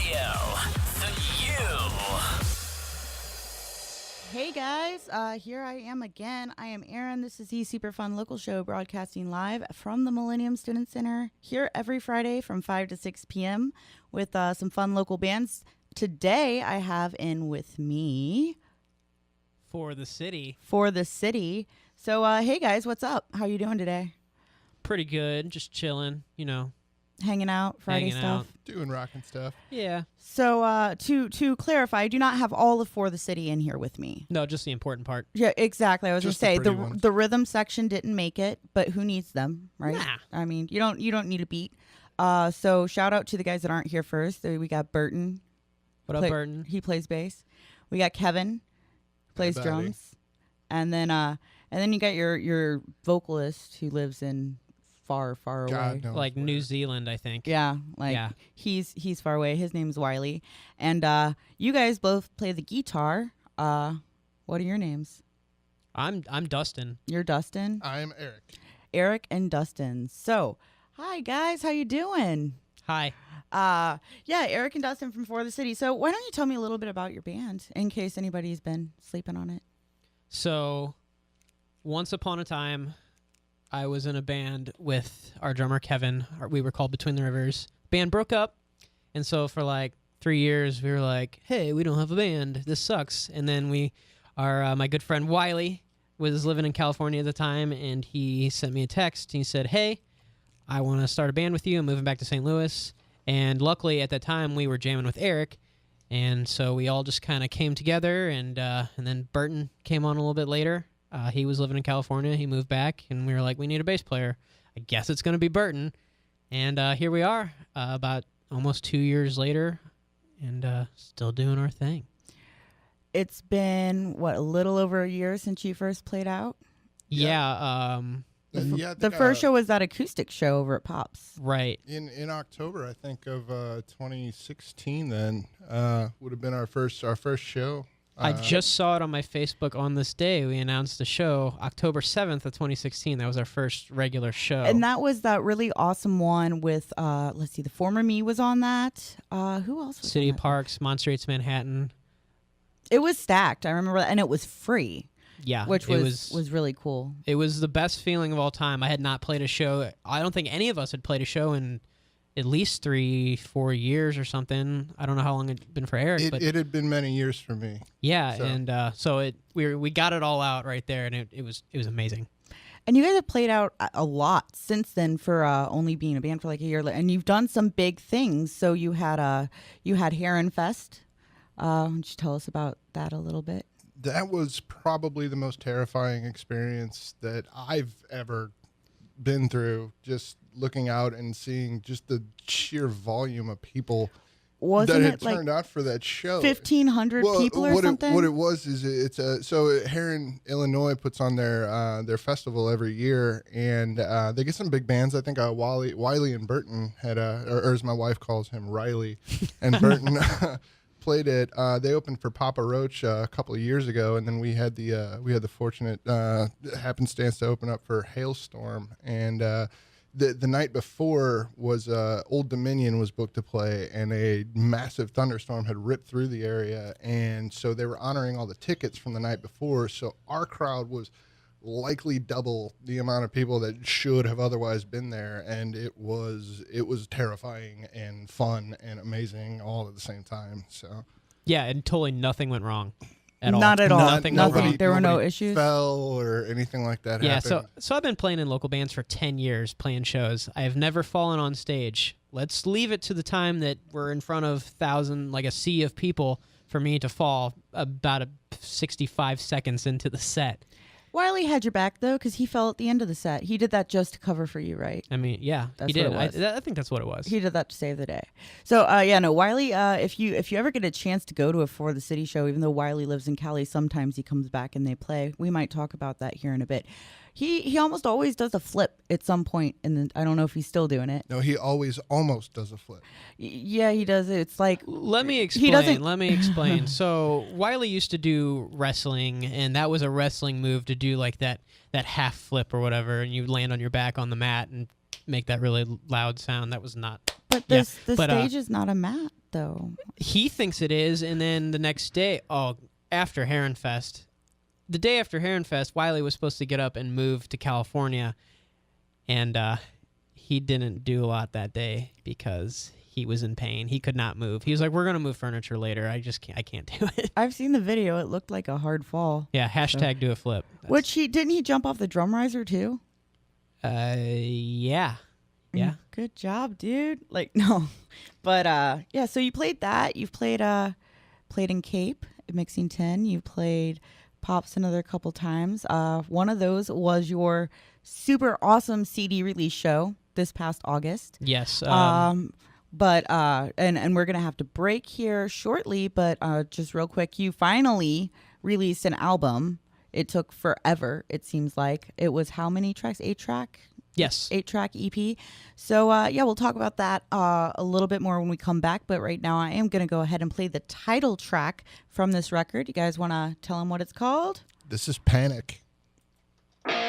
Radio, the U. Hey guys, here I am again. I am Erin. This is the Superfun local show broadcasting live from the Millennium Student Center here every Friday from 5 to 6 p.m. with some fun local bands. Today I have in with me For the city. So hey guys, what's up? How you doing today? Pretty good. Just chilling, Hanging out, Friday Hanging stuff. out. Doing rockin' stuff. Yeah. So to clarify, I do not have all of For the City in here with me. No, just the important part. Yeah, exactly. I was going to Just the say pretty ones. the rhythm section didn't make it, but who needs them, right? Nah. I mean, you don't need a beat. So shout out to the guys that aren't here first. We got Burton. What up, Burton? He plays bass. We got Kevin, who plays Hey, buddy. drums, and then you got your vocalist who lives in far away. God knows Like where. New Zealand, I think. Yeah, Yeah. he's far away. His name's Wiley, and you guys both play the guitar. What are your names? I'm Dustin. You're Dustin, I'm Eric. Eric, and Dustin. So, hi guys, how you doing? Hi. Yeah, Eric and Dustin from For the City. So why don't you tell me a little bit about your band in case anybody's been sleeping on it? So, once upon a time, I was in a band with our drummer, Kevin. We were called Between the Rivers. Band broke up. And so for like 3 years, we were like, hey, we don't have a band. This sucks. And then my good friend Wiley was living in California at the time, and he sent me a text. He said, hey, I want to start a band with you. I'm moving back to St. Louis. And luckily, at that time, we were jamming with Eric. And so we all just kind of came together, and then Burton came on a little bit later. He was living in California. He moved back, and we were like, we need a bass player. I guess it's going to be Burton. And here we are, about almost 2 years later, and still doing our thing. It's been, a little over a year since you first played out? Yeah, Yeah, I The think, first show was that acoustic show over at Pops. right. in October, I think of 2016. Then would have been our first show. I just saw it on my Facebook on this day. We announced the show October 7th of 2016. That was our first regular show. And that was that really awesome one with, let's see, the former me was on that. Who else was City on that? Parks, Monster Eats Manhattan. It was stacked. I remember that. And it was free, Yeah, which it was really cool. It was the best feeling of all time. I had not played a show. I don't think any of us had played a show in at least 3-4 years or something. I don't know how long it'd been for Eric, but it had been many years for me. yeah, so. and so we got it all out right there, and it was amazing. And you guys have played out a lot since then for only being a band for like a year. And you've done some big things. So you had Heron Fest. Why don't you tell us about that a little bit? That was probably the most terrifying experience that I've ever been through. Just looking out and seeing just the sheer volume of people Wasn't that had it like turned out for that show. 1,500 people or something? What it was is it's so Heron, Illinois puts on their festival every year, and they get some big bands. I think Wiley and Burton had or as my wife calls him, Riley, and Burton played it. They opened for Papa Roach a couple of years ago, and then we had the fortunate happenstance to open up for Hailstorm, and the night before was Old Dominion was booked to play, and a massive thunderstorm had ripped through the area, and so they were honoring all the tickets from the night before. So our crowd was likely double the amount of people that should have otherwise been there, and it was terrifying and fun and amazing all at the same time. So Yeah, and totally nothing went wrong at all. Not at all. Nothing went Nothing. wrong. There were no nobody issues? fell or anything like that Yeah, happened. so I've been playing in local bands for 10 years, playing shows. I have never fallen on stage. Let's leave it to the time that we're in front of a sea of people for me to fall about 65 seconds into the set. Wiley had your back, though, because he fell at the end of the set. He did that just to cover for you, right? I mean, yeah, That's he what did. it was. I think that's what it was. He did that to save the day. So, Wiley, if you ever get a chance to go to a For the City show, even though Wiley lives in Cali, sometimes he comes back and they play. We might talk about that here in a bit. He almost always does a flip at some point, and I don't know if he's still doing it. No, he always almost does a flip. Yeah, he does it. It's like Let me He doesn't- explain. So Wiley used to do wrestling, and that was a wrestling move to do like that half flip or whatever, and you land on your back on the mat and make that really loud sound. That was not. But Yeah, the but, stage is not a mat. though. He thinks it is, and then the next day, after Heron Fest, the day after Heron Fest, Wiley was supposed to get up and move to California, and he didn't do a lot that day because he was in pain. He could not move. He was like, "We're gonna move furniture later. I can't do it." I've seen the video. It looked like a hard fall. Yeah, hashtag do a flip. Which didn't he jump off the drum riser too? Yeah. Good job, dude. Like, no. But yeah, so you played that. You've played in Cape, Mixing 10. You played Pops another couple times. One of those was your super awesome CD release show this past August. Yes. But and we're gonna have to break here shortly, but just real quick, you finally released an album. It took forever, it seems like. It was how many tracks? 8-track? Yes. 8-track EP. So yeah, we'll talk about that a little bit more when we come back, but right now I am gonna go ahead and play the title track from this record. You guys wanna tell them what it's called? This is Panic.